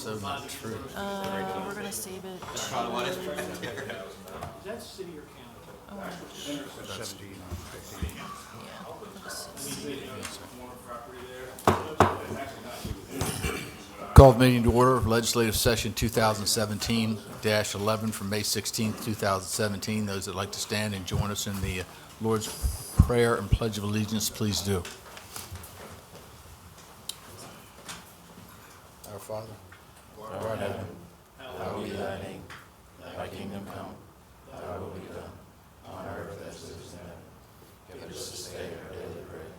so not true. We're gonna save it. Is that city or county? 17. Call the meeting to order, legislative session 2017-11 from May 16th, 2017. Those that like to stand and join us in the Lord's Prayer and Pledge of Allegiance, please do. Our Father, who art in heaven, hallowed be thy name. Thy kingdom come, thy will be done, on earth as it is in heaven. Give us this day our daily bread,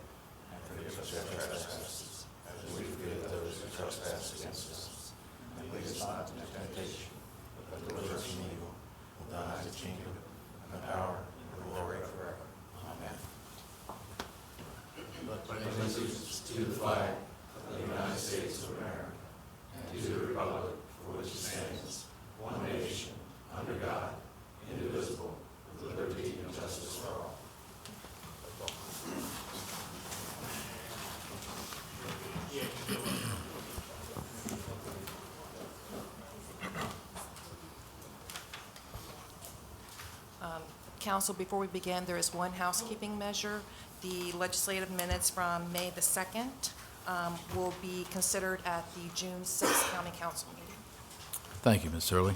and forgive us our trespasses, as we forgive those who trespass against us. And lead us not into temptation, but deliver us from evil. For thine is the kingdom, and the power, and the glory forever. Amen. Pledge allegiance to the flag of the United States of America, and to the republic for which it stands, one nation, under God, indivisible, with liberty and justice for all. Council, before we begin, there is one housekeeping measure. The legislative minutes from May the 2nd will be considered at the June 6th County Council meeting. Thank you, Ms. Hurley.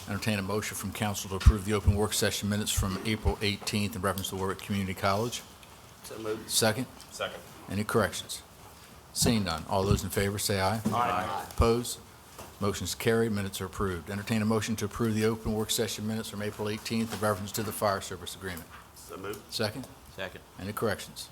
Entertain a motion from council to approve the open work session minutes from April 18th in reference to Warwick Community College. So moved. Second? Second. Any corrections? Seeing none, all those in favor say aye. Aye. Opposed? Motion's carried, minutes are approved. Entertain a motion to approve the open work session minutes from April 18th in reference to the fire service agreement. So moved. Second? Second. Any corrections?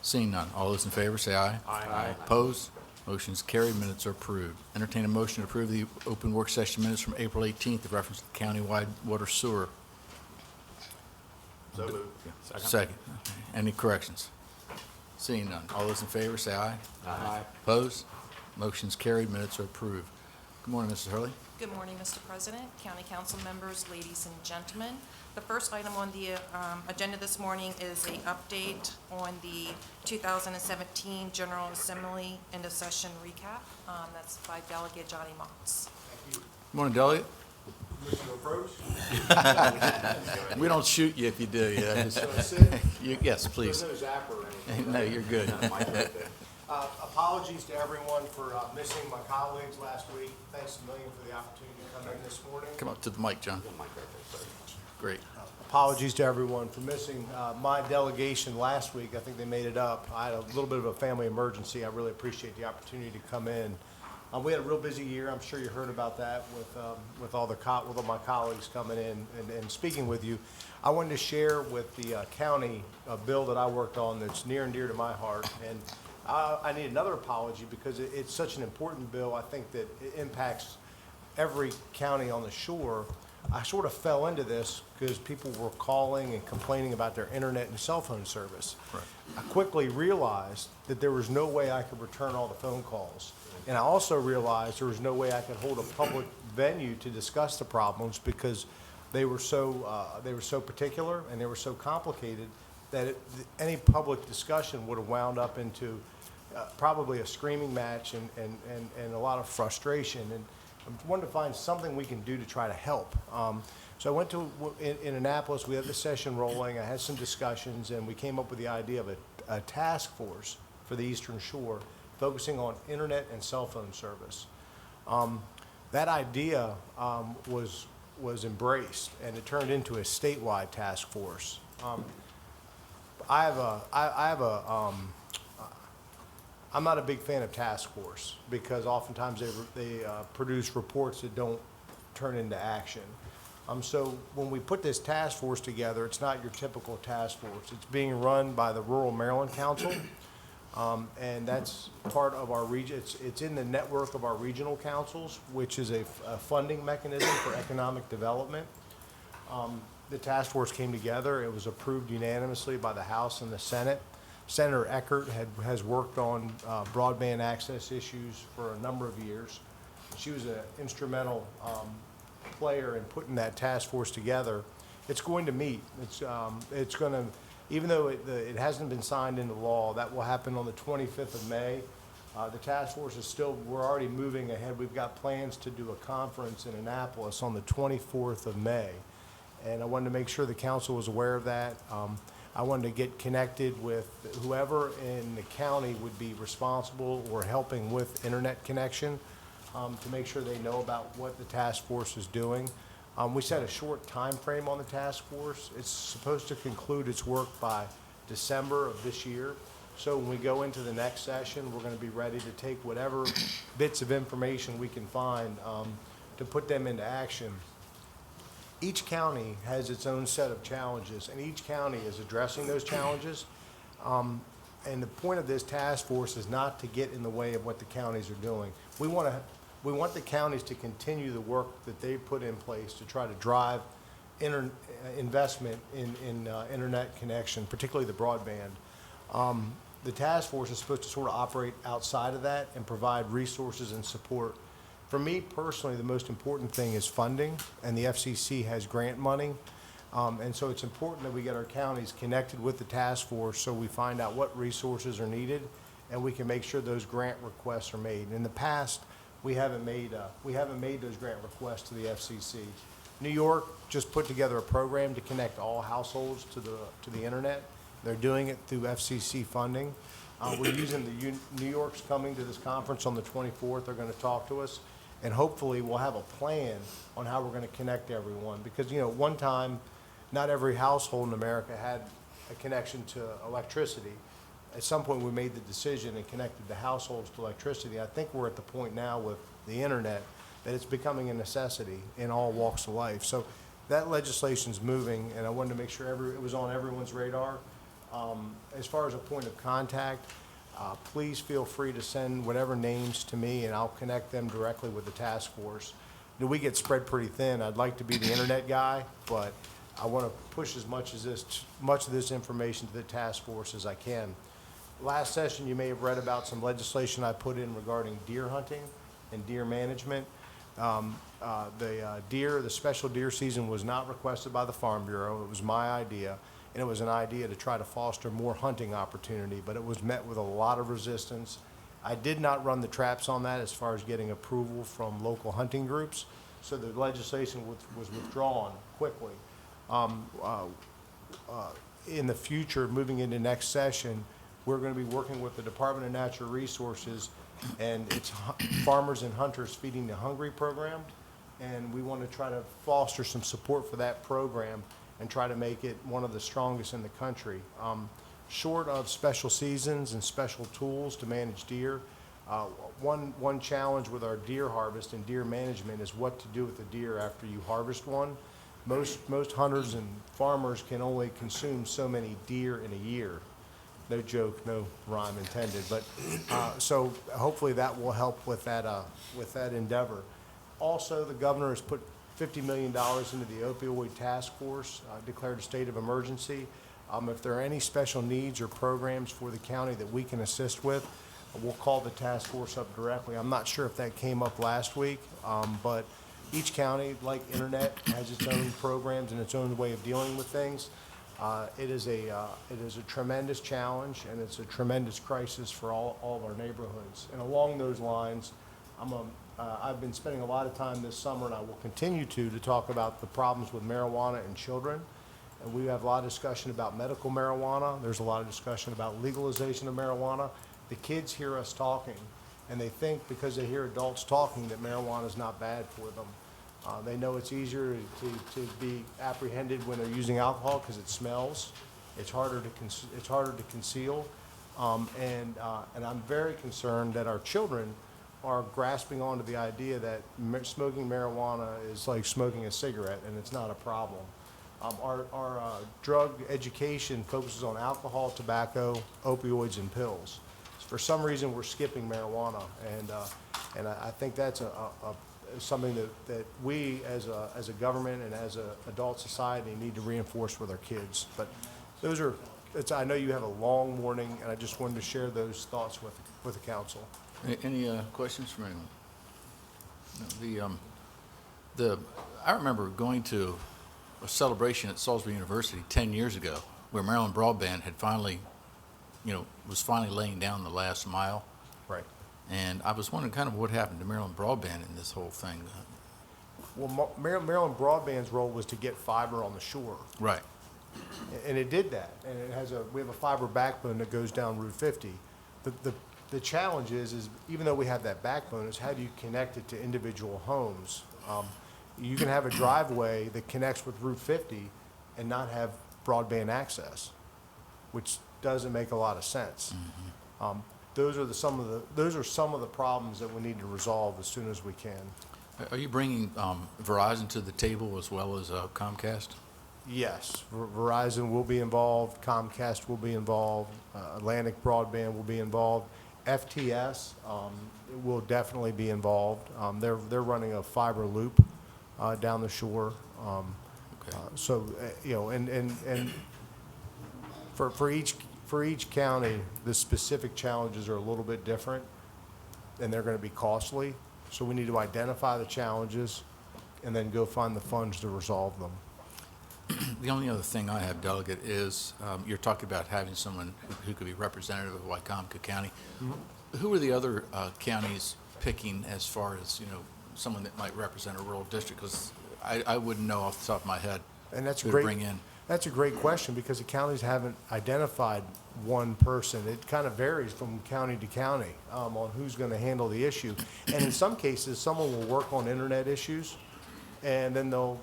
Seeing none, all those in favor say aye. Aye. Opposed? Motion's carried, minutes are approved. Entertain a motion to approve the open work session minutes from April 18th in reference to the countywide water sewer. So moved. Second. Okay. Any corrections? Seeing none, all those in favor say aye. Aye. Opposed? Motion's carried, minutes are approved. Good morning, Mrs. Hurley. Good morning, Mr. President, County Council members, ladies and gentlemen. The first item on the agenda this morning is an update on the 2017 General Assembly end of session recap. That's by Delegate Johnny Motz. Good morning, Delegate. We don't shoot you if you do, yeah. Yes, please. There's no zapper or anything. No, you're good. Apologies to everyone for missing my colleagues last week. Thanks a million for the opportunity to come in this morning. Come up to the mic, John. Great. Apologies to everyone for missing my delegation last week. I think they made it up. I had a little bit of a family emergency. I really appreciate the opportunity to come in. We had a real busy year. I'm sure you heard about that with all my colleagues coming in and speaking with you. I wanted to share with the county a bill that I worked on that's near and dear to my heart. And I need another apology because it's such an important bill. I think that it impacts every county on the shore. I sort of fell into this because people were calling and complaining about their internet and cell phone service. Right. I quickly realized that there was no way I could return all the phone calls. And I also realized there was no way I could hold a public venue to discuss the problems because they were so particular and they were so complicated that any public discussion would have wound up into probably a screaming match and a lot of frustration. And I wanted to find something we can do to try to help. So I went to, in Annapolis, we had the session rolling, I had some discussions, and we came up with the idea of a task force for the Eastern Shore, focusing on internet and cell phone service. That idea was embraced, and it turned into a statewide task force. I'm not a big fan of task force because oftentimes they produce reports that don't turn into action. So when we put this task force together, it's not your typical task force. It's being run by the Rural Maryland Council, and that's part of our region. It's in the network of our regional councils, which is a funding mechanism for economic development. The task force came together. It was approved unanimously by the House and the Senate. Senator Eckert has worked on broadband access issues for a number of years. She was an instrumental player in putting that task force together. It's going to meet. It's going to, even though it hasn't been signed into law, that will happen on the 25th of May. The task force is still, we're already moving ahead. We've got plans to do a conference in Annapolis on the 24th of May. And I wanted to make sure the council was aware of that. I wanted to get connected with whoever in the county would be responsible or helping with internet connection, to make sure they know about what the task force is doing. We set a short time frame on the task force. It's supposed to conclude its work by December of this year. So when we go into the next session, we're going to be ready to take whatever bits of information we can find, to put them into action. Each county has its own set of challenges, and each county is addressing those challenges. And the point of this task force is not to get in the way of what the counties are doing. We want the counties to continue the work that they put in place to try to drive investment in internet connection, particularly the broadband. The task force is supposed to sort of operate outside of that and provide resources and support. For me personally, the most important thing is funding, and the FCC has grant money. And so it's important that we get our counties connected with the task force so we find out what resources are needed and we can make sure those grant requests are made. In the past, we haven't made those grant requests to the FCC. New York just put together a program to connect all households to the internet. They're doing it through FCC funding. We're using New York's coming to this conference on the 24th. They're going to talk to us, and hopefully we'll have a plan on how we're going to connect everyone. Because, one time, not every household in America had a connection to electricity. At some point, we made the decision and connected the households to electricity. I think we're at the point now with the internet that it's becoming a necessity in all walks of life. So that legislation's moving, and I wanted to make sure it was on everyone's radar. As far as a point of contact, please feel free to send whatever names to me, and I'll connect them directly with the task force. We get spread pretty thin. I'd like to be the internet guy, but I want to push as much of this information to the task force as I can. Last session, you may have read about some legislation I put in regarding deer hunting and deer management. The special deer season was not requested by the Farm Bureau. It was my idea. And it was an idea to try to foster more hunting opportunity, but it was met with a lot of resistance. I did not run the traps on that as far as getting approval from local hunting groups, so the legislation was withdrawn quickly. In the future, moving into next session, we're going to be working with the Department of Natural Resources and its Farmers and Hunters Feeding the Hungry program, and we want to try to foster some support for that program and try to make it one of the strongest in the country. Short of special seasons and special tools to manage deer, one challenge with our deer harvest and deer management is what to do with the deer after you harvest one. Most hunters and farmers can only consume so many deer in a year. No joke, no rhyme intended, but so hopefully that will help with that endeavor. Also, the governor has put $50 million into the opioid task force, declared a state of emergency. If there are any special needs or programs for the county that we can assist with, we'll call the task force up directly. I'm not sure if that came up last week, but each county, like internet, has its own programs and its own way of dealing with things. It is a tremendous challenge, and it's a tremendous crisis for all of our neighborhoods. And along those lines, I've been spending a lot of time this summer, and I will continue to talk about the problems with marijuana in children. And we have a lot of discussion about medical marijuana. There's a lot of discussion about legalization of marijuana. The kids hear us talking, and they think because they hear adults talking that marijuana is not bad for them. They know it's easier to be apprehended when they're using alcohol because it smells. It's harder to conceal. And I'm very concerned that our children are grasping onto the idea that smoking marijuana is like smoking a cigarette, and it's not a problem. Our drug education focuses on alcohol, tobacco, opioids, and pills. For some reason, we're skipping marijuana, and I think that's something that we as a government and as an adult society need to reinforce with our kids. But I know you have a long morning, and I just wanted to share those thoughts with the council. Any questions from anyone? I remember going to a celebration at Salisbury University 10 years ago where Maryland Broadband had finally, was finally laying down the last mile. Right. And I was wondering kind of what happened to Maryland Broadband in this whole thing. Well, Maryland Broadband's role was to get fiber on the shore, Right. and it did that. And we have a fiber backbone that goes down Route 50. The challenge is even though we have that backbone, is how do you connect it to individual homes? You can have a driveway that connects with Route 50 and not have broadband access, which doesn't make a lot of sense. Those are some of the problems that we need to resolve as soon as we can. Are you bringing Verizon to the table as well as Comcast? Yes, Verizon will be involved, Comcast will be involved, Atlantic Broadband will be involved, FTS will definitely be involved. They're running a fiber loop down the shore. Okay. So, and for each county, the specific challenges are a little bit different, and they're going to be costly. So we need to identify the challenges and then go find the funds to resolve them. The only other thing I have, Delegate, is you're talking about having someone who could be representative of Wicomico County. Who are the other counties picking as far as, someone that might represent a rural district? Because I wouldn't know off the top of my head And that's who to great. bring in. That's a great question because the counties haven't identified one person. It kind of varies from county to county on who's going to handle the issue. And in some cases, someone will work on internet issues, and then they'll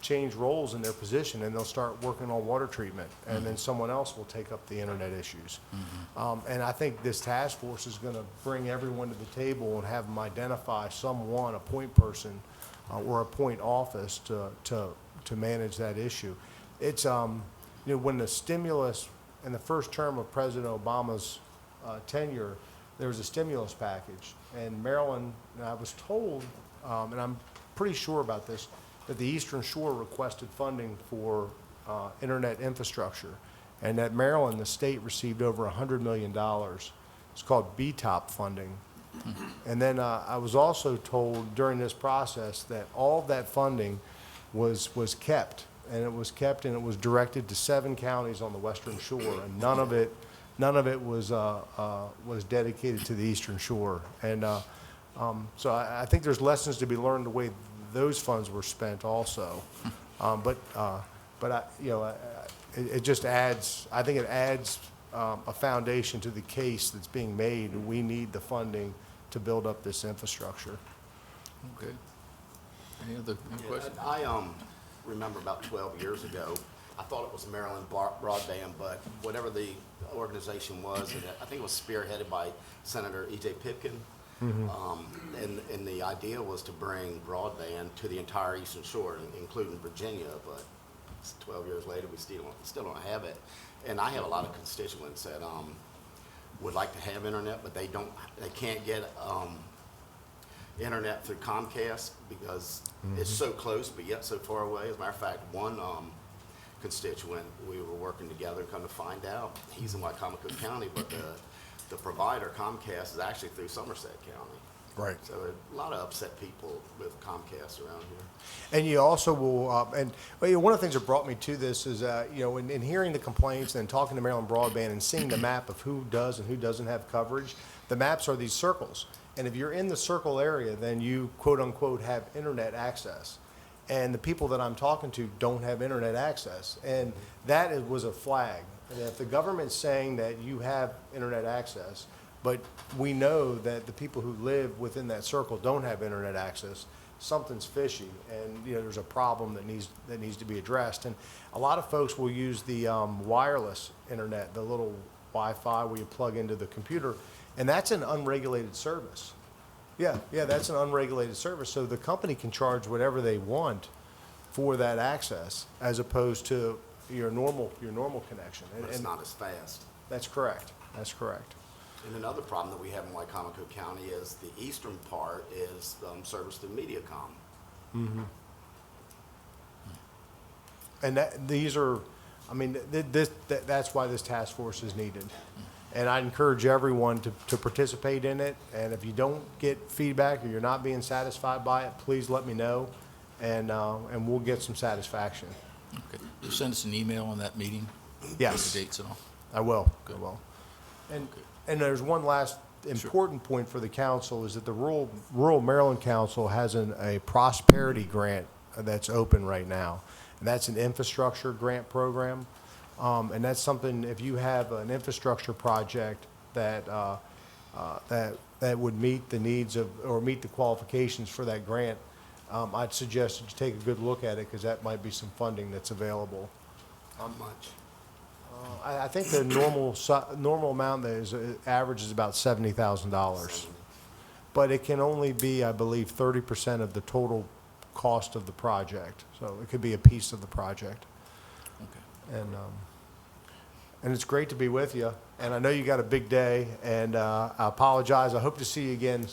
change roles in their position, and they'll start working on water treatment, and then someone else will take up the internet issues. And I think this task force is going to bring everyone to the table and have them identify someone, a point person or a point office to manage that issue. It's, when the stimulus in the first term of President Obama's tenure, there was a stimulus package. And Maryland, and I was told, and I'm pretty sure about this, that the Eastern Shore requested funding for internet infrastructure. And that Maryland, the state, received over $100 million. It's called BTOP funding. And then I was also told during this process that all of that funding was kept. And it was kept and it was directed to 7 counties on the Western Shore, and none of it was dedicated to the Eastern Shore. And so I think there's lessons to be learned the way those funds were spent also. But it just adds. I think it adds a foundation to the case that's being made. We need the funding to build up this infrastructure. Okay. Any other questions? I remember about 12 years ago, I thought it was Maryland Broadband, but whatever the organization was, and I think it was spearheaded by Senator E.J. Pipkin. And the idea was to bring broadband to the entire Eastern Shore, including Virginia, but 12 years later, we still don't have it. And I have a lot of constituents that would like to have internet, but they can't get internet through Comcast because it's so close, but yet so far away. As a matter of fact, one constituent, we were working together and come to find out, he's in Wicomico County, but the provider, Comcast, is actually through Somerset County. Right. So a lot of upset people with Comcast around here. And you also will, one of the things that brought me to this is, in hearing the complaints and talking to Maryland Broadband and seeing the map of who does and who doesn't have coverage, the maps are these circles. And if you're in the circle area, then you, quote unquote, have internet access. And the people that I'm talking to don't have internet access. And that was a flag. And if the government's saying that you have internet access, but we know that the people who live within that circle don't have internet access, something's fishy, and there's a problem that needs to be addressed. And a lot of folks will use the wireless internet, the little Wi-Fi where you plug into the computer, and that's an unregulated service. Yeah, that's an unregulated service. So the company can charge whatever they want for that access, as opposed to your normal connection. But it's not as fast. That's correct. That's correct. And another problem that we have in Wicomico County is the eastern part is serviced through Mediacom. And that's why this task force is needed. And I encourage everyone to participate in it. And if you don't get feedback or you're not being satisfied by it, please let me know, and we'll get some satisfaction. Okay. You'll send us an email on that meeting? Yes. With the dates and all? I will. Good. I will. And there's one last important point for the council is that the Rural Maryland Council has a prosperity grant that's open right now. And that's an infrastructure grant program. And that's something, if you have an infrastructure project that would meet the needs of, or meet the qualifications for that grant, I'd suggest that you take a good look at it, because that might be some funding that's available. How much? I think the normal amount that is, average is about $70,000. But it can only be, I believe, 30% of the total cost of the project. So it could be a piece of the project. Okay. And it's great to be with you. And I know you got a big day, and I apologize. I hope to see you again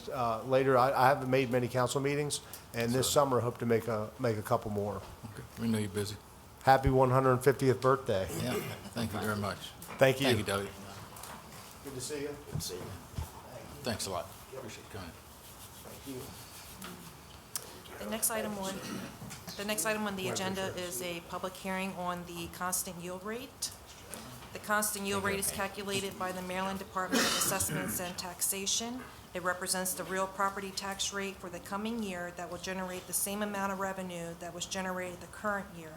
later. I haven't made many council meetings, and this summer I hope to make a couple more. Okay. We know you're busy. Happy 150th birthday. Yeah. Thank you very much. Thank you. Thank you, Debbie. Good to see you. Good to see you. Thanks a lot. Appreciate you coming. Thank you. The next item on the agenda is a public hearing on the constant yield rate. The constant yield rate is calculated by the Maryland Department of Assessments and Taxation. It represents the real property tax rate for the coming year that will generate the same amount of revenue that was generated the current year.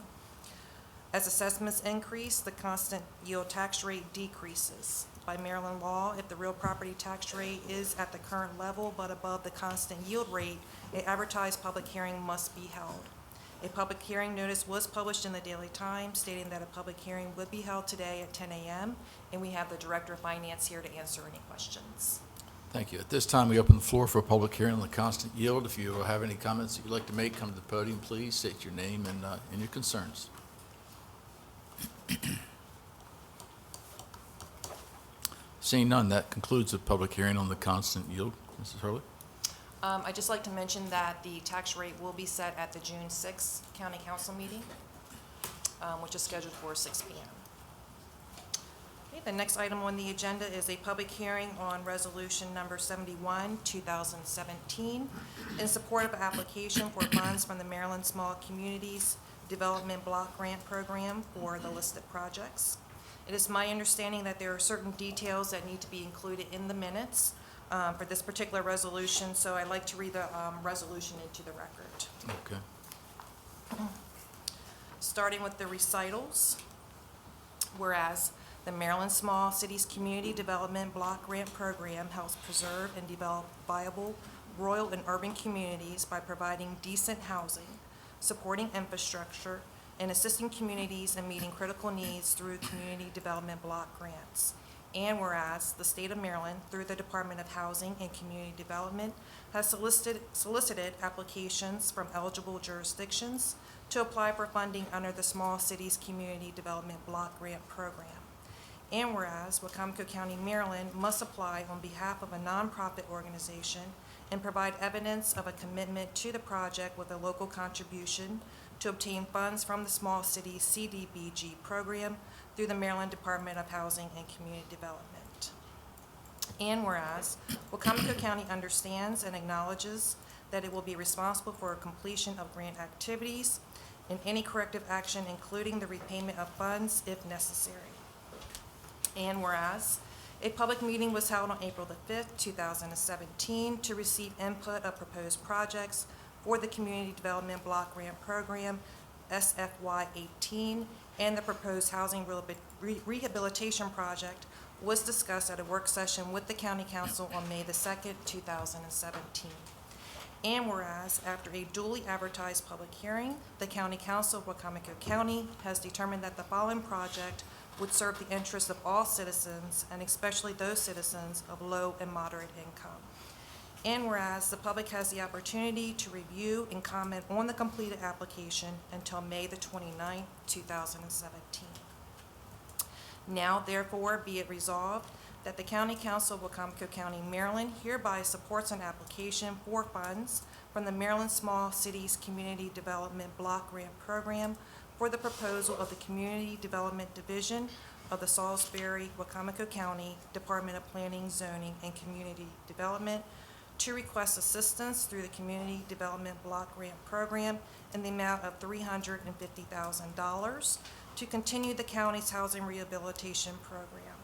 As assessments increase, the constant yield tax rate decreases. By Maryland law, if the real property tax rate is at the current level but above the constant yield rate, an advertised public hearing must be held. A public hearing notice was published in the Daily Times stating that a public hearing would be held today at 10 a.m., and we have the Director of Finance here to answer any questions. Thank you. At this time, we open the floor for a public hearing on the constant yield. If you have any comments that you'd like to make, come to the podium, please. State your name and your concerns. Seeing none, that concludes the public hearing on the constant yield. Mrs. Hurley? I'd just like to mention that the tax rate will be set at the June 6th County Council meeting, which is scheduled for 6 p.m. Okay, the next item on the agenda is a public hearing on Resolution Number 71, 2017, in support of an application for funds from the Maryland Small Communities Development Block Grant Program for the listed projects. It is my understanding that there are certain details that need to be included in the minutes for this particular resolution, so I'd like to read the resolution into the record. Okay. Starting with the recitals, whereas the Maryland Small Cities Community Development Block Grant Program helps preserve and develop viable rural and urban communities by providing decent housing, supporting infrastructure, and assisting communities in meeting critical needs through community development block grants. And whereas the state of Maryland, through the Department of Housing and Community Development, has solicited applications from eligible jurisdictions to apply for funding under the Small Cities Community Development Block Grant Program. And whereas Wicomico County, Maryland must apply on behalf of a nonprofit organization and provide evidence of a commitment to the project with a local contribution to obtain funds from the Small Cities CDBG program through the Maryland Department of Housing and Community Development. And whereas Wicomico County understands and acknowledges that it will be responsible for completion of grant activities and any corrective action, including the repayment of funds if necessary. And whereas a public meeting was held on April the 5th, 2017 to receive input of proposed projects for the Community Development Block Grant Program, SFY 18, and the proposed housing rehabilitation project was discussed at a work session with the County Council on May the 2nd, 2017. And whereas, after a duly advertised public hearing, the County Council of Wicomico County has determined that the following project would serve the interests of all citizens, and especially those citizens of low and moderate income. And whereas the public has the opportunity to review and comment on the completed application until May the 29th, 2017. Now, therefore, be it resolved that the County Council of Wicomico County, Maryland hereby supports an application for funds from the Maryland Small Cities Community Development Block Grant Program for the proposal of the Community Development Division of the Salisbury-Wicomico County Department of Planning, Zoning, and Community Development to request assistance through the Community Development Block Grant Program in the amount of $350,000 to continue the county's housing rehabilitation program.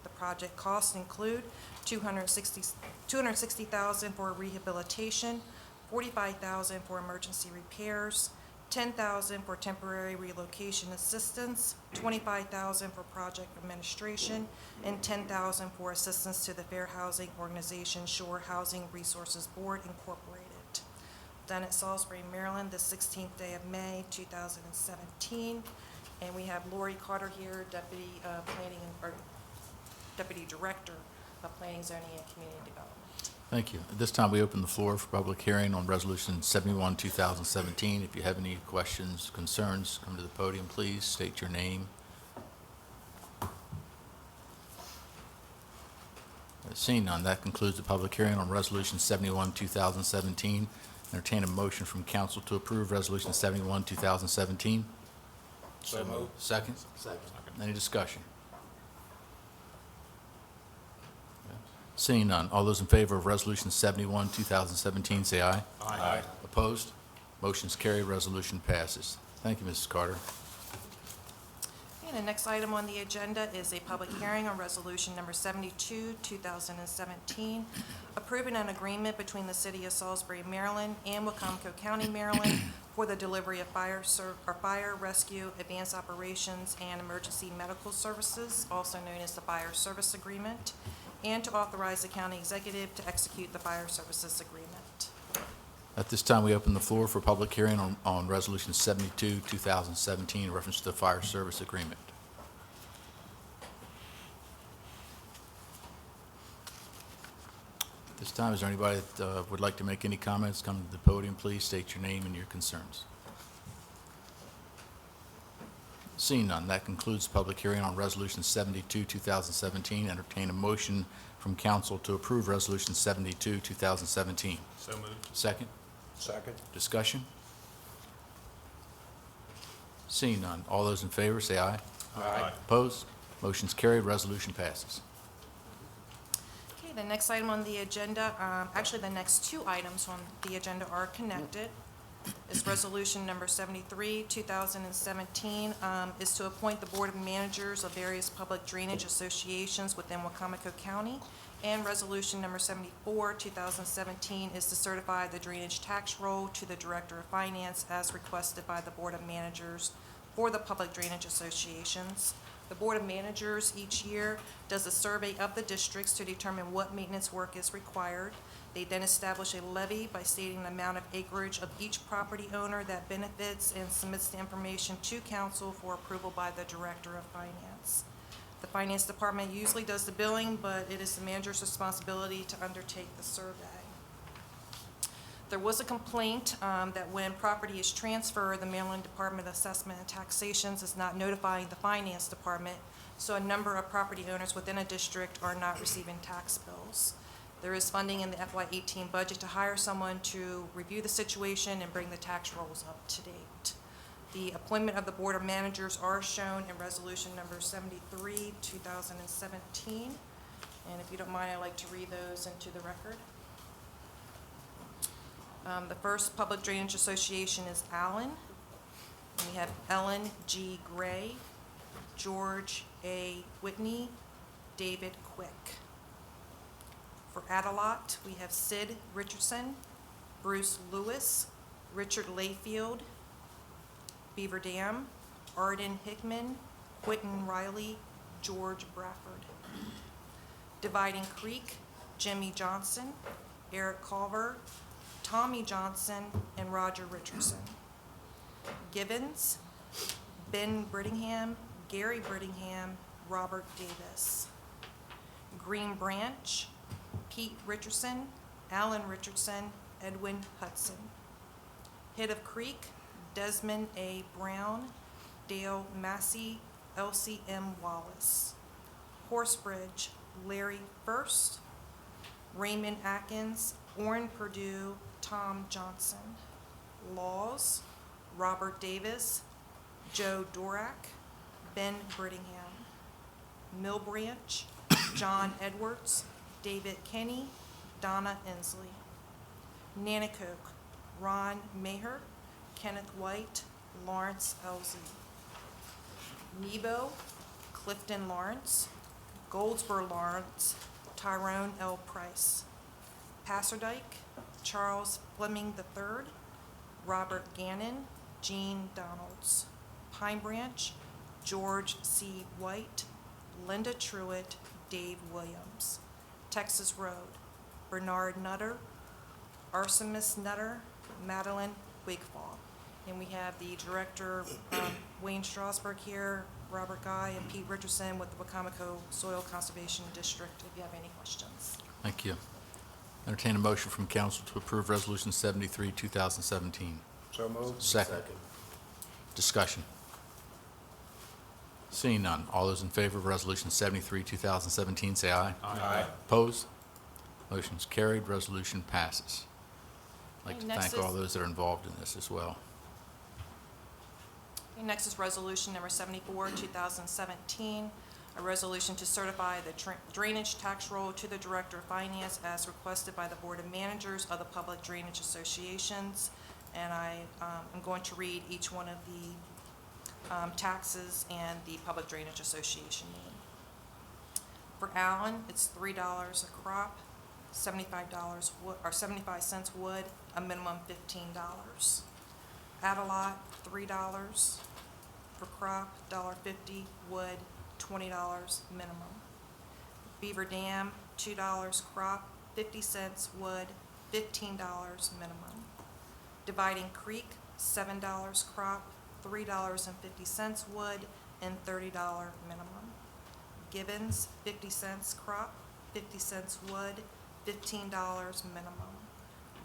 The project costs include $260,000 for rehabilitation, $45,000 for emergency repairs, $10,000 for temporary relocation assistance, $25,000 for project administration, and $10,000 for assistance to the fair housing organization Shore Housing Resources Board Incorporated. Done at Salisbury, Maryland, the 16th day of May, 2017. And we have Lori Carter here, Deputy Director of Planning, Zoning, and Community Development. Thank you. At this time, we open the floor for public hearing on Resolution 71, 2017. If you have any questions, concerns, come to the podium, please. State your name. Seeing none, that concludes the public hearing on Resolution 71, 2017. Entertain a motion from council to approve Resolution 71, 2017. So moved. Second? Second. Any discussion? Seeing none, all those in favor of Resolution 71, 2017, say aye. Aye. Opposed? Motion's carried, resolution passes. Thank you, Mrs. Carter. And the next item on the agenda is a public hearing on Resolution Number 72, 2017, approving an agreement between the City of Salisbury, Maryland and Wicomico County, Maryland for the delivery of fire rescue, advanced operations, and emergency medical services, also known as the Fire Service Agreement, and to authorize the county executive to execute the fire services agreement. At this time, we open the floor for public hearing on Resolution 72, 2017, in reference to the fire service agreement. At this time, is there anybody that would like to make any comments? Come to the podium, please. State your name and your concerns. Seeing none, that concludes the public hearing on Resolution 72, 2017. Entertain a motion from council to approve Resolution 72, 2017. So moved. Second? Second. Discussion? Seeing none, all those in favor say aye. Aye. Opposed? Motion's carried, resolution passes. Okay, the next item on the agenda, actually the next two items on the agenda are connected. Is Resolution Number 73, 2017, is to appoint the Board of Managers of various public drainage associations within Wicomico County. And Resolution Number 74, 2017, is to certify the drainage tax roll to the Director of Finance as requested by the Board of Managers for the public drainage associations. The Board of Managers each year does a survey of the districts to determine what maintenance work is required. They then establish a levy by stating the amount of acreage of each property owner that benefits and submits the information to council for approval by the Director of Finance. The Finance Department usually does the billing, but it is the manager's responsibility to undertake the survey. There was a complaint that when property is transferred, the Maryland Department of Assessment and Taxations is not notifying the Finance Department, so a number of property owners within a district are not receiving tax bills. There is funding in the FY18 budget to hire someone to review the situation and bring the tax rolls up to date. The appointment of the Board of Managers are shown in Resolution Number 73, 2017. And if you don't mind, I'd like to read those into the record. The first Public Drainage Association is Allen. And we have Ellen G. Gray, George A. Whitney, David Quick. For Adelot, we have Sid Richardson, Bruce Lewis, Richard Layfield, Beaver Dam, Arden Hickman, Quentin Riley, George Bradford. Dividing Creek, Jimmy Johnson, Eric Culver, Tommy Johnson, and Roger Richardson. Gibbons, Ben Brittingham, Gary Brittingham, Robert Davis. Green Branch, Pete Richardson, Alan Richardson, Edwin Hudson. Head of Creek, Desmond A. Brown, Dale Massey, Elsie M. Wallace. Horsebridge, Larry First, Raymond Atkins, Orrin Purdue, Tom Johnson. Laws, Robert Davis, Joe Dorak, Ben Brittingham. Mill Branch, John Edwards, David Kenny, Donna Inslee. Nanacoke, Ron Maher, Kenneth White, Lawrence Elsie. Nebo, Clifton Lawrence, Goldsboro Lawrence, Tyrone L. Price. Passerdike, Charles Fleming III, Robert Gannon, Jean Donalds. Pine Branch, George C. White, Linda Truitt, Dave Williams. Texas Road, Bernard Nutter, Arsemus Nutter, Madeline Wigfall. And we have the director, Wayne Strasberg here, Robert Guy, and Pete Richardson with the Wicomico Soil Conservation District, if you have any questions. Thank you. Entertain a motion from council to approve Resolution 73, 2017. So moved. Second. Discussion. Seeing none, all those in favor of Resolution 73, 2017, say aye. Aye. Opposed? Motion's carried, resolution passes. I'd like Okay, to next thank all is- those that are involved in this as well. Okay, next is Resolution Number 74, 2017, a resolution to certify the drainage tax roll to the Director of Finance as requested by the Board of Managers of the Public Drainage Associations. And I am going to read each one of the taxes and the Public Drainage Association name. For Allen, it's $3 a crop, $75 wood, or 75 cents wood, a minimum $15. Adelot, $3 for crop, $1.50 wood, $20 minimum. Beaver Dam, $2 crop, 50 cents wood, $15 minimum. Dividing Creek, $7 crop, $3.50 wood, and $30 minimum. Gibbons, 50 cents crop, 50 cents wood, $15 minimum.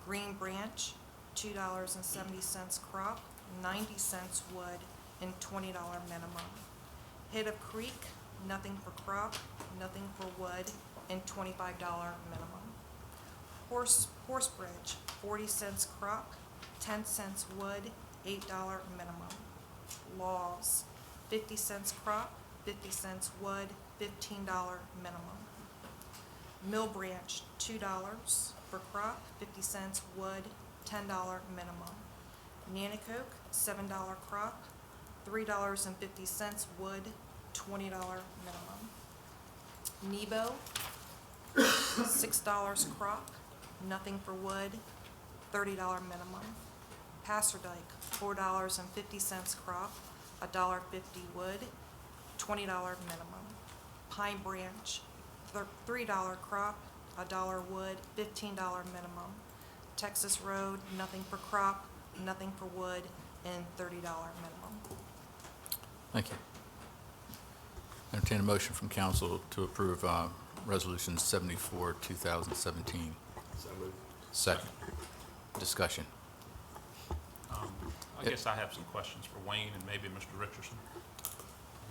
Green Branch, $2.70 crop, 90 cents wood, and $20 minimum. Hiddup Creek, nothing for crop, nothing for wood, and $25 minimum. Horsebridge, 40 cents crop, 10 cents wood, $8 minimum. Laws, 50 cents crop, 50 cents wood, $15 minimum. Mill Branch, $2 for crop, 50 cents wood, $10 minimum. Nanticoke, $7 crop, $3.50 wood, $20 minimum. Nebo, $6 crop, nothing for wood, $30 minimum. Passerdike, $4.50 crop, $1.50 wood, $20 minimum. Pine Branch, $3 crop, $1 wood, $15 minimum. Texas Road, nothing for crop, nothing for wood, and $30 minimum. Thank you. Entertain a motion from council to approve Resolution 74, 2017. So moved. Second. Discussion. I guess I have some questions for Wayne and maybe Mr. Richardson.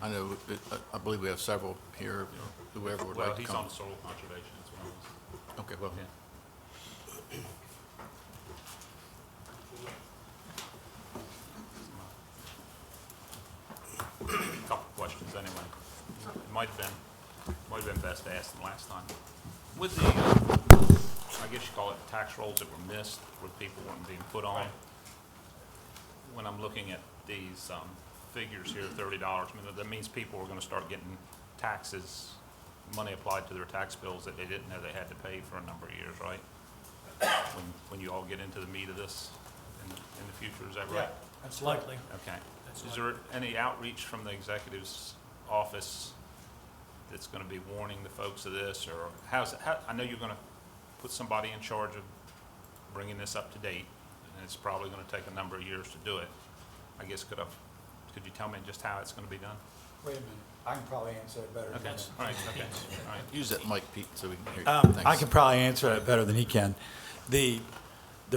I know, I believe we have several here, whoever would Well, like to he's come. on soil conservation as well. Okay, well, Yeah. A couple questions anyway. It might have been best to ask them last time. With the, I guess you call it tax rolls that were missed, where people weren't being put on. When I'm looking at these figures here, $30, I mean, that means people are gonna start getting taxes, money applied to their tax bills that they didn't know they had to pay for a number of years, right? When you all get into the meat of this in the future, is that right? That's likely. Okay. Is there any outreach from the executive's office that's gonna be warning the folks of this, or I know you're gonna put somebody in charge of bringing this up to date, and it's probably gonna take a number of years to do it. I guess, could you tell me just how it's gonna be done? Wait a minute, I can probably answer it better than Okay, that. all right, okay, all right. use that mic, Pete, so we can hear you. I Thanks. can probably answer it better than he can. The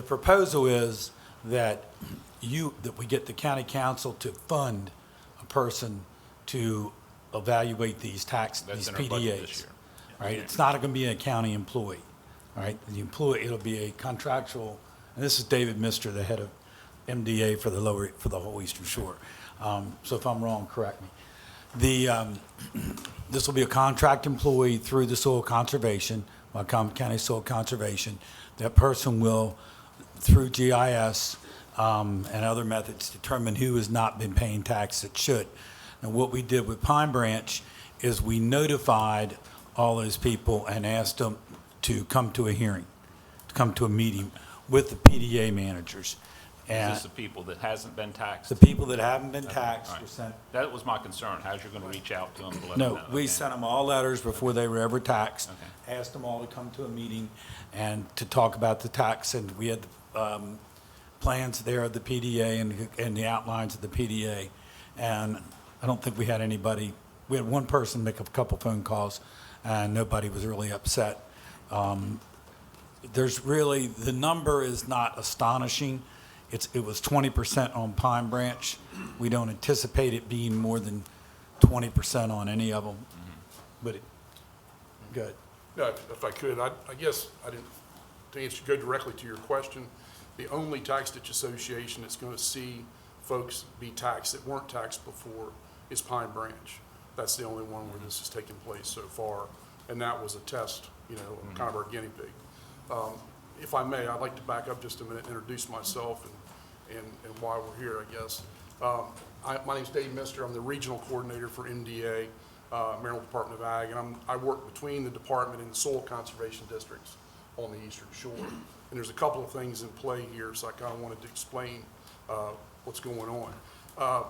proposal is that we get the county council to fund a person to evaluate these That's these in our budget this PDAs. year. All right, it's not gonna be a county employee, all right? The employee, it'll be a contractual, and this is David Mister, the head of MDA for the whole Eastern Shore. So if I'm wrong, correct me. This will be a contract employee through the soil conservation, Wicomico County Soil Conservation. That person will, through GIS and other methods, determine who has not been paying tax that should. And what we did with Pine Branch is we notified all those people and asked them to come to a hearing, to come to a meeting with the PDA managers. Is And this the people that hasn't been taxed? the people that haven't been taxed All right. were sent. That was my concern. How's you gonna reach out to them to let them know? No, we Okay. sent them all letters before they were ever taxed. Okay. Asked them all to come to a meeting and to talk about the tax, and we had plans there of the PDA and the outlines of the PDA. And I don't think we had anybody, we had one person make a couple phone calls, and nobody was really upset. There's really, the number is not astonishing. It was 20% on Pine Branch. We don't anticipate it being more than 20% on any of them. But good. No, if I could, I guess I didn't, to answer, go directly to your question, the only tax ditch association that's going to see folks be taxed that weren't taxed before is Pine Branch. That's the only one where this has taken place so far, and that was a test, kind of our guinea pig. If I may, I'd like to back up just a minute and introduce myself and why we're here, I guess. My name's Dave Mister. I'm the regional coordinator for MDA, Maryland Department of Ag, and I work between the department and the soil conservation districts on the Eastern Shore. And there's a couple of things in play here, so I kind of wanted to explain what's going on.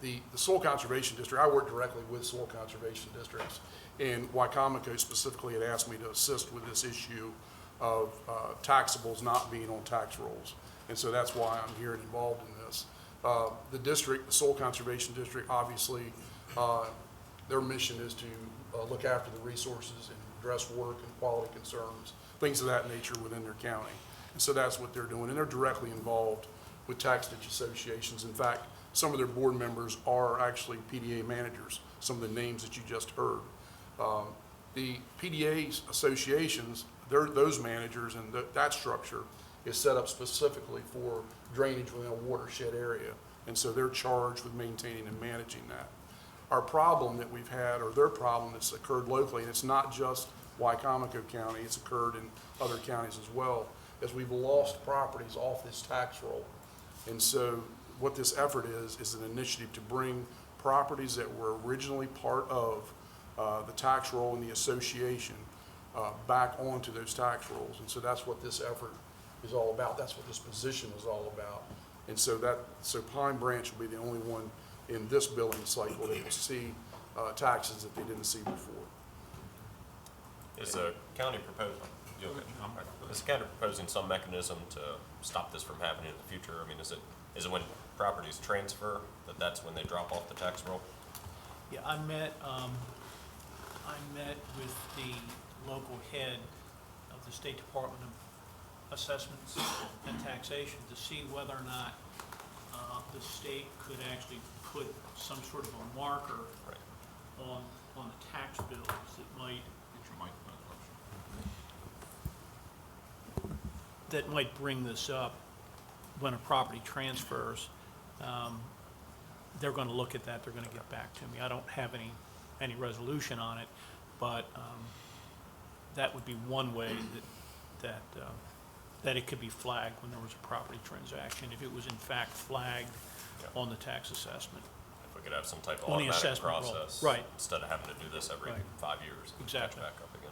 The soil conservation district, I work directly with soil conservation districts, and Wicomico specifically had asked me to assist with this issue of taxables not being on tax rolls. And so that's why I'm here and involved in this. The district, the soil conservation district, obviously, their mission is to look after the resources and address water and quality concerns, things of that nature within their county. And so that's what they're doing, and they're directly involved with tax ditch associations. In fact, some of their board members are actually PDA managers, some of the names that you just heard. The PDA associations, those managers and that structure is set up specifically for drainage within a watershed area. And so they're charged with maintaining and managing that. Our problem that we've had, or their problem that's occurred locally, and it's not just Wicomico County, it's occurred in other counties as well, is we've lost properties off this tax roll. And so what this effort is an initiative to bring properties that were originally part of the tax roll and the association back onto those tax rolls. And so that's what this effort is all about. That's what this position is all about. And so Pine Branch will be the only one in this billing cycle that will see taxes that they didn't see before. Is the county proposing, is the county proposing some mechanism to stop this from happening in the future? I mean, is it when properties transfer, that's when they drop off the tax roll? Yeah, I met with the local head of the State Department of Assessments and Taxation to see whether or not the state could actually put some sort of a marker on the tax bills that might bring this up when a property transfers. They're going to look at that. They're going to get back to me. I don't have any resolution on it, but that would be one way that it could be flagged when there was a property transaction, if it was in fact flagged on the tax assessment. If we could have some type of On the automatic assessment roll, process. right. Instead of having to do this every Right. 5 years. and catch Exactly. back up again.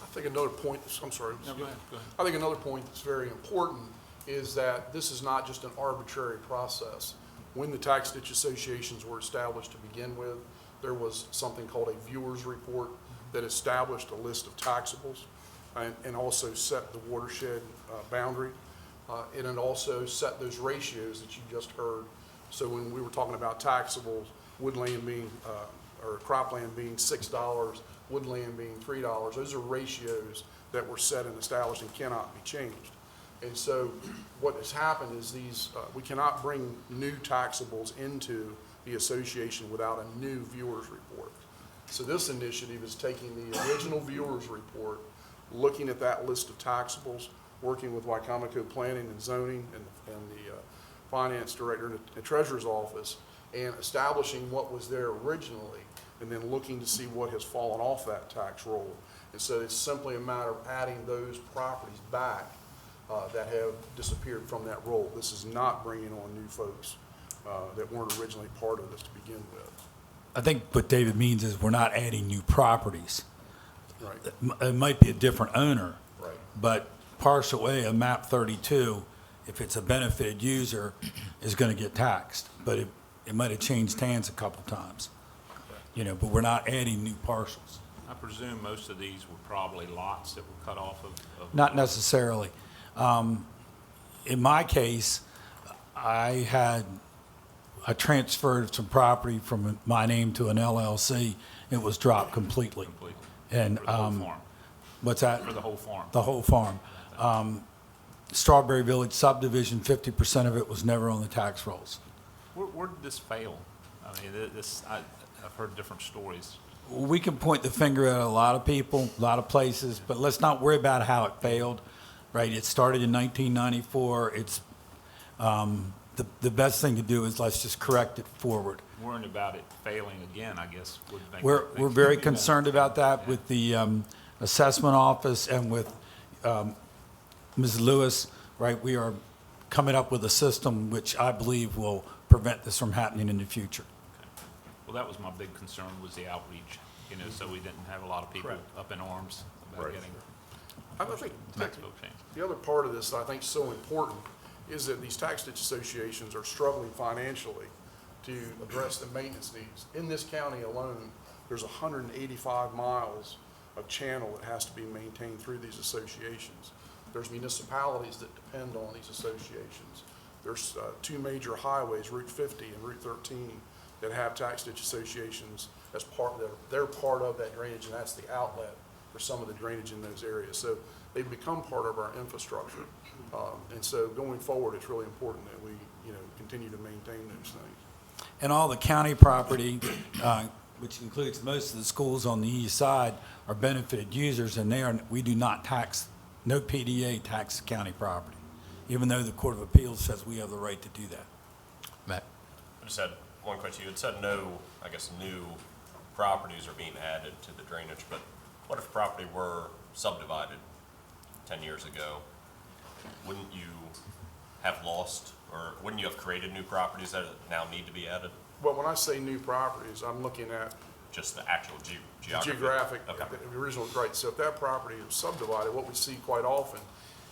I think another point, I'm sorry. No, go ahead. I think another point that's very important is that this is not just an arbitrary process. When the tax ditch associations were established to begin with, there was something called a viewer's report that established a list of taxables and also set the watershed boundary. And it also set those ratios that you just heard. So when we were talking about taxables, woodland being, or cropland being $6, woodland being $3, those are ratios that were set and established and cannot be changed. And so what has happened is we cannot bring new taxables into the association without a new viewer's report. So this initiative is taking the original viewer's report, looking at that list of taxables, working with Wicomico Planning and Zoning and the Finance Director and the Treasurer's Office, and establishing what was there originally, and then looking to see what has fallen off that tax roll. And so it's simply a matter of adding those properties back that have disappeared from that roll. This is not bringing on new folks that weren't originally part of this to begin with. I think what David means is we're not adding new properties. Right, It might be a different owner, right. but parcel A of map 32, if it's a benefited user, is going to get taxed. But it might have changed hands a couple times, but we're not adding new parcels. I presume most of these were probably lots that were cut off of. Not necessarily. In my case, I transferred some property from my name to an LLC. It was dropped completely. Completely. And, For the whole farm. what's that? For the whole farm. The whole farm. Strawberry Village subdivision, 50% of it was never on the tax rolls. Where did this fail? I mean, I've heard different stories. We can point the finger at a lot of people, a lot of places, but let's not worry about how it failed, right? It started in 1994. It's, the best thing to do is let's just correct it forward. Worrying about it failing again, I guess, would make. We're very concerned about that with the assessment office and with Ms. Lewis, right? We are coming up with a system which I believe will prevent this from happening in the future. Well, that was my big concern, was the outreach, so we didn't have a lot of people Correct. up in arms about Right. getting I think tax bill changed. the other part of this that I think is so important is that these tax ditch associations are struggling financially to address the maintenance needs. In this county alone, there's 185 miles of channel that has to be maintained through these associations. There's municipalities that depend on these associations. There's two major highways, Route 50 and Route 13, that have tax ditch associations as part, they're part of that drainage, and that's the outlet for some of the drainage in those areas. So they've become part of our infrastructure. And so going forward, it's really important that we, continue to maintain those things. And all the county property, which includes most of the schools on the east side, are benefited users, and we do not tax, no PDA tax county property, even though the Court of Appeals says we have the right to do that. Matt? I just had one question. You had said no, I guess, new properties are being added to the drainage, but what if property were subdivided 10 years ago? Wouldn't you have lost, or wouldn't you have created new properties that now need to be added? Well, when I say new properties, I'm looking at Just the actual geography? geographic, Okay. the original, right. So if that property is subdivided, what we see quite often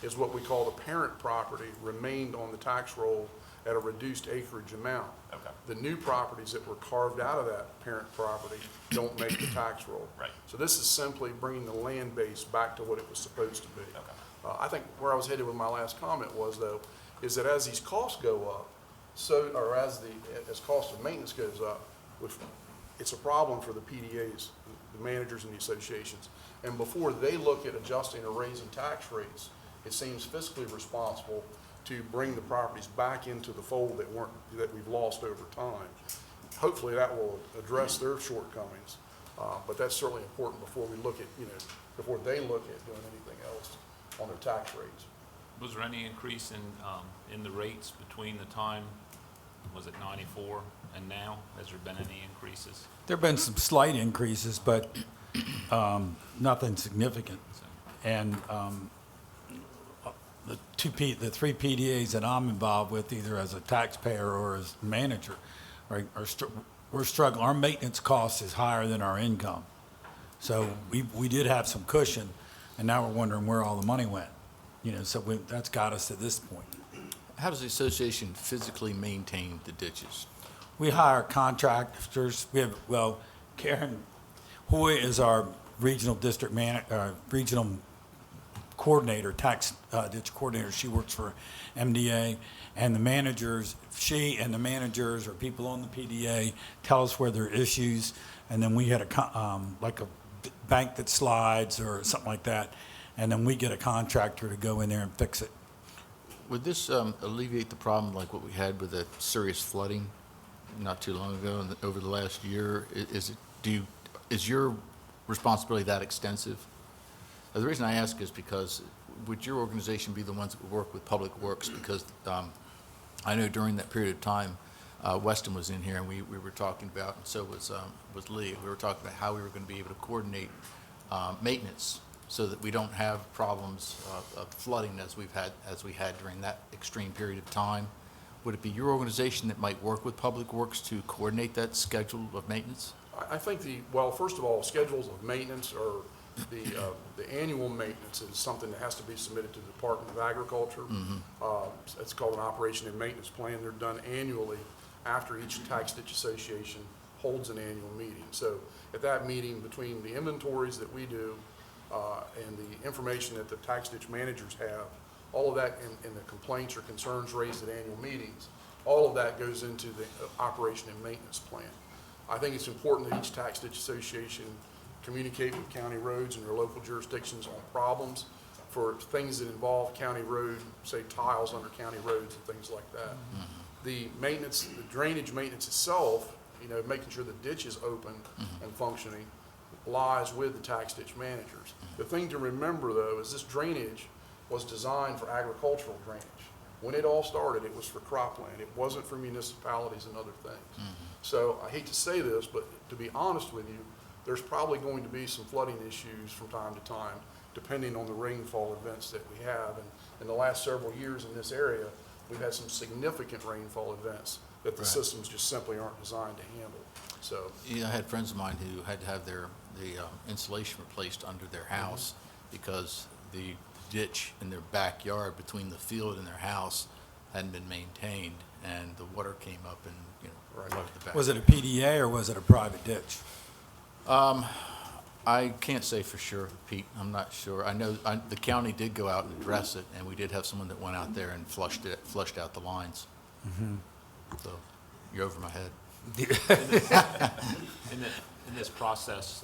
is what we call the parent property remained on the tax roll at a reduced acreage amount. Okay. The new properties that were carved out of that parent property don't make the tax roll. Right. So this is simply bringing the land base back to what it was supposed to be. Okay. I think where I was headed with my last comment was, though, is that as these costs go up, as cost of maintenance goes up, it's a problem for the PDAs, the managers and the associations. And before they look at adjusting or raising tax rates, it seems fiscally responsible to bring the properties back into the fold that we've lost over time. Hopefully that will address their shortcomings, but that's certainly important before we look at, before they look at doing anything else on their tax rates. Was there any increase in the rates between the time, was it 94 and now? Has there been any increases? There have been some slight increases, but nothing significant. And the three PDAs that I'm involved with, either as a taxpayer or as manager, right, we're struggling. Our maintenance cost is higher than our income. So we did have some cushion, and now we're wondering where all the money went. That's got us to this point. How does the association physically maintain the ditches? We hire contractors. Karen Hoy is our regional regional coordinator, tax ditch coordinator. She works for MDA, and the managers, she and the managers or people on the PDA tell us where there are issues, and then we had like a bank that slides or something like that, and then we get a contractor to go in there and fix it. Would this alleviate the problem like what we had with the serious flooding not too long ago and over the last year? Is your responsibility that extensive? The reason I ask is because would your organization be the ones that would work with Public Works? Because I know during that period of time, Weston was in here and we were talking about, and so was Lee. We were talking about how we were going to be able to coordinate maintenance so that we don't have problems of flooding as we had during that extreme period of time would it be your organization that might work with Public Works to coordinate that schedule of maintenance? I think well, first of all, schedules of maintenance or the annual maintenance is something that has to be submitted to the Department of Agriculture. It's called an operation and maintenance plan. They're done annually after each tax ditch association holds an annual meeting. So at that meeting, between the inventories that we do and the information that the tax ditch managers have, all of that and the complaints or concerns raised at annual meetings, all of that goes into the operation and maintenance plan. I think it's important that each tax ditch association communicate with county roads and their local jurisdictions on problems for things that involve county road, say tiles under county roads and things like that. The maintenance, the drainage maintenance itself, making sure the ditch is open and functioning, lies with the tax ditch managers. The thing to remember, though, is this drainage was designed for agricultural drainage. When it all started, it was for cropland. It wasn't for municipalities and other things. So I hate to say this, but to be honest with you, there's probably going to be some flooding issues from time to time, depending on the rainfall events that we have. And in the last several years in this area, we've had some significant rainfall events that the systems just simply aren't designed to handle. So, I had friends of mine who had to have the insulation replaced under their house because the ditch in their backyard between the field and their house hadn't been maintained, and the water came up and, flooded the back. Was it a PDA or was it a private ditch? I can't say for sure, Pete. I'm not sure. I know the county did go out and address it, and we did have someone that went out there and flushed out the lines. So you're over my head. In this process,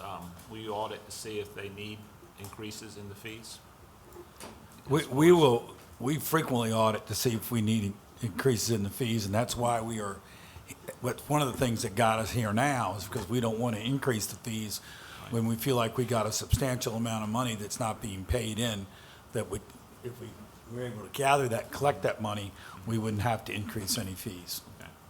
will you audit to see if they need increases in the fees? We frequently audit to see if we need increases in the fees, and that's why one of the things that got us here now is because we don't want to increase the fees when we feel like we got a substantial amount of money that's not being paid in, if we were able to collect that money, we wouldn't have to increase any fees.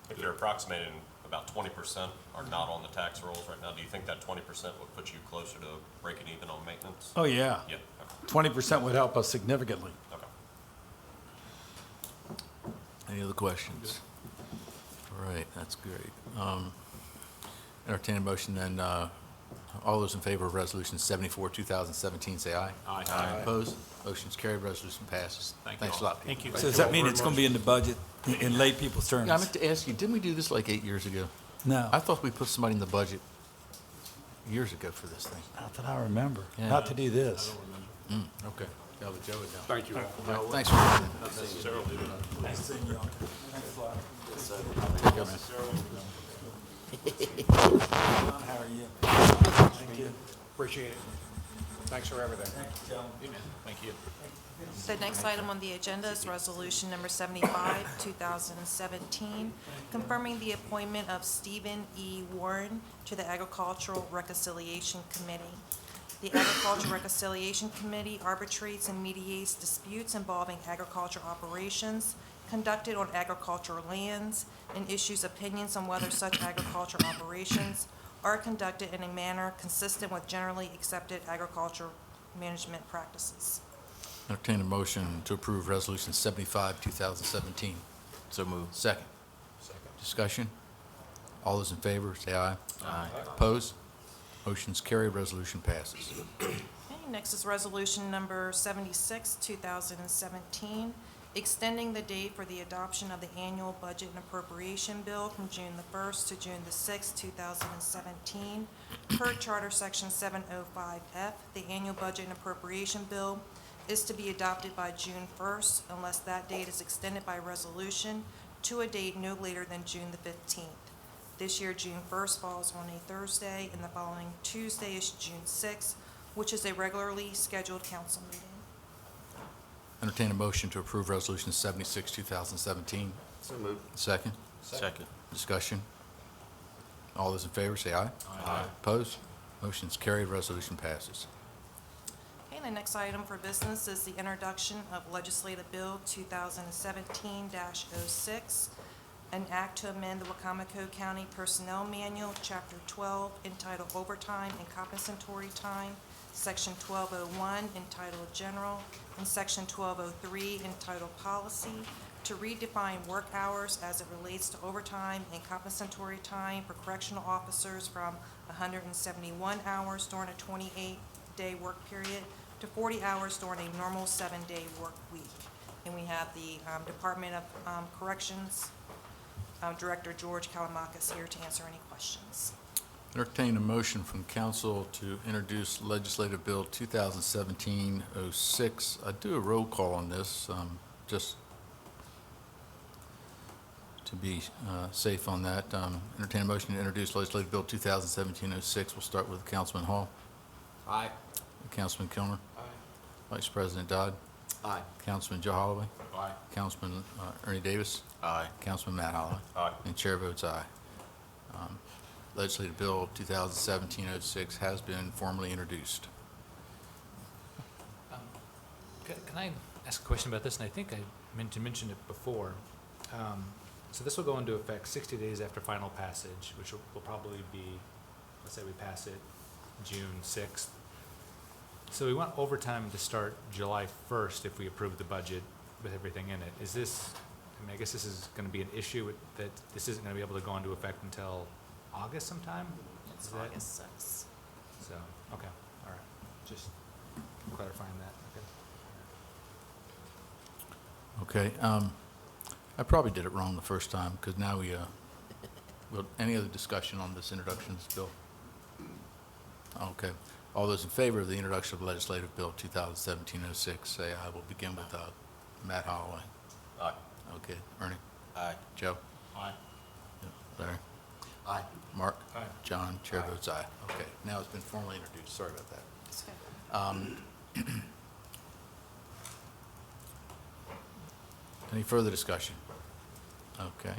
If you're approximating about 20% are not on the tax rolls right now, do you think that 20% would put you closer to breaking even on maintenance? Oh, yeah. Yeah, okay. 20% would help us significantly. Okay. Any other questions? All right, that's great. Entertain a motion then, all those in favor of Resolution 74, 2017, say aye. Aye. Opposed? Motion's carried, resolution passes. Thank you Thanks a all. lot, Pete. Thank you. So does that mean it's going to be in the budget in late people's terms? Yeah, I meant to ask you, didn't we do this like 8 years ago? No, I thought we put somebody in the budget years ago for this thing. not that I remember, Yeah. not to do this. Okay. Yeah, but Joe would know. thank you all. Thanks for coming. Not necessarily, but Nice seeing you all. Thanks a lot. Yeah, man. How are you? Thank you. Appreciate it. Thanks for everything. thank you. The next item on the agenda is Resolution Number 75, 2017, confirming the appointment of Stephen E. Warren to the Agricultural Reconciliation Committee. The Agricultural Reconciliation Committee arbitrates and mediates disputes involving agriculture operations conducted on agricultural lands and issues opinions on whether such agriculture operations are conducted in a manner consistent with generally accepted agriculture management practices. Entertain a motion to approve Resolution 75, 2017. So moved. Second. Discussion? All those in favor, say aye. Aye. Opposed? Motion's carried, resolution passes. Okay, next is Resolution Number 76, 2017, extending the date for the adoption of the annual budget and appropriation bill from June the 1st to June the 6th, 2017. Per Charter Section 705F, the annual budget and appropriation bill is to be adopted by June 1st unless that date is extended by resolution to a date no later than June the 15th. This year, June 1st falls on a Thursday, and the following Tuesday is June 6th, which is a regularly scheduled council meeting. Entertain a motion to approve Resolution 76, 2017. So moved. Second. Second. Discussion? All those in favor, say aye. Aye. Opposed? Motion's carried, resolution passes. Okay, the next item for business is the introduction of Legislative Bill 2017-06, an act to amend the Wicomico County Personnel Manual, Chapter 12, entitled Overtime and Compensatory Time, Section 1201, entitled General, and Section 1203, entitled Policy, to redefine work hours as it relates to overtime and compensatory time for correctional officers from 171 hours during a 28-day work period to 40 hours during a normal 7-day work week. And we have the Department of Corrections Director George Kalamakis here to answer any questions. Entertain a motion from council to introduce legislative bill 2017-06. I do a roll call on this, just to be safe on that. Entertain a motion to introduce legislative bill 2017-06. We'll start with Councilman Hall. Aye. Councilman Kilmer. Aye. Vice President Dodd. Aye. Councilman Joe Holloway. Aye. Councilman Ernie Davis. Aye. Councilman Matt Holloway. Aye. And chair votes aye. Legislative Bill 2017-06 has been formally introduced. Can I ask a question about this? And I think I meant to mention it before. So this will go into effect 60 days after final passage, which will probably be, let's say we pass it June 6th. So we want overtime to start July 1st if we approve the budget with everything in it. Is this, I mean, I guess this is going to be an issue that this isn't going to be able to go into effect until August sometime? It's Is that- August 6th. So, okay, all right. Just clarifying that, okay. Okay, I probably did it wrong the first time, because now well, any other discussion on this introduction of this bill? Okay, all those in favor of the introduction of legislative bill 2017-06, say aye. We'll begin with Matt Holloway. Aye. Okay, Ernie? Aye. Joe? Aye. Larry? Aye. Mark? Aye. John? Chair votes aye. Okay, now it's been formally introduced. Sorry about that. It's good. Any further discussion? Okay,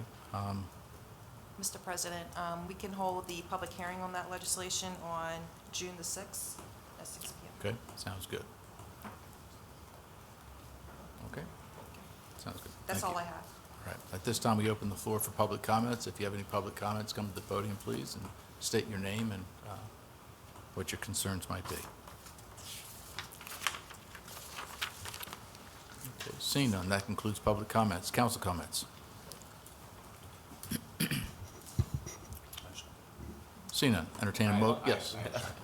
Mr. President, we can hold the public hearing on that legislation on June the 6th at 6 p.m. okay, sounds good. Okay, sounds good. That's Thank all you. I have. All right, at this time, we open the floor for public comments. If you have any public comments, come to the podium, please, and state your name and what your concerns might be. Okay, seeing none, that concludes public comments. Council comments. Seeing none, entertain a yes,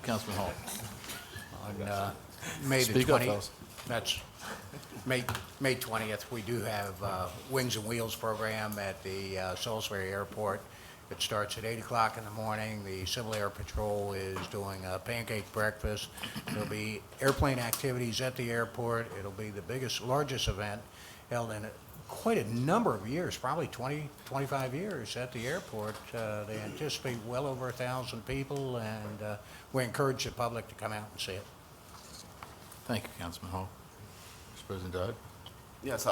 Councilman Hall. On May the Speak up, 20th, fellas. that's May 20th, we do have Wings and Wheels program at the Salisbury Airport. It starts at 8 o'clock in the morning. The Civil Air Patrol is doing a pancake breakfast. There'll be airplane activities at the airport. It'll be the largest event held in quite a number of years, probably 20, 25 years at the airport. They anticipate well over 1,000 people, and we encourage the public to come out and see it. Thank you, Councilman Hall. Mr. President Dodd? Yes,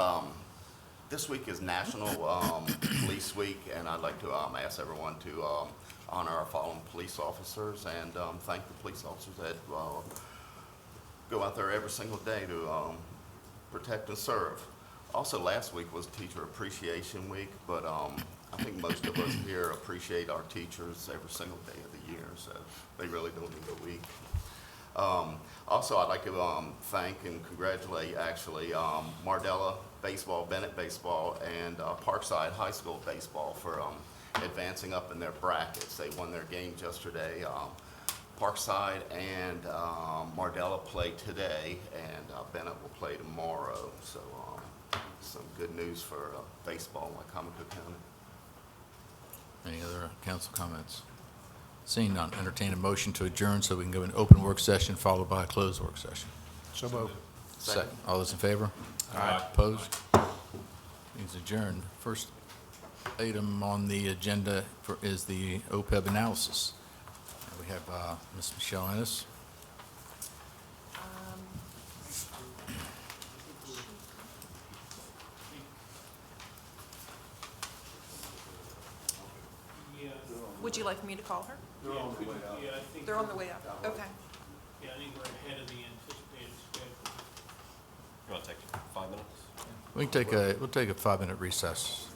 this week is National Police Week, and I'd like to ask everyone to honor our fallen police officers and thank the police officers that go out there every single day to protect and serve. Also, last week was Teacher Appreciation Week, but I think most of us here appreciate our teachers every single day of the year, so they really don't need a week. Also, I'd like to thank and congratulate, actually, Mardella Baseball, Bennett Baseball, and Parkside High School Baseball for advancing up in their brackets. They won their games yesterday. Parkside and Mardella play today, and Bennett will play tomorrow. So some good news for baseball in Wicomico County. Any other council comments? Seeing none, entertain a motion to adjourn so we can go into open work session followed by a closed work session. So moved. Second. All those in favor? Aye. Opposed? Means adjourned. First item on the agenda is the OPEB analysis. And we have Ms. Michelle Ennis. Yeah, Would you like for me to call her? yeah, I think. They're on the way up. Okay. Yeah, I think we're ahead of the anticipated schedule. You want to take 5 minutes? We'll take a 5-minute recess.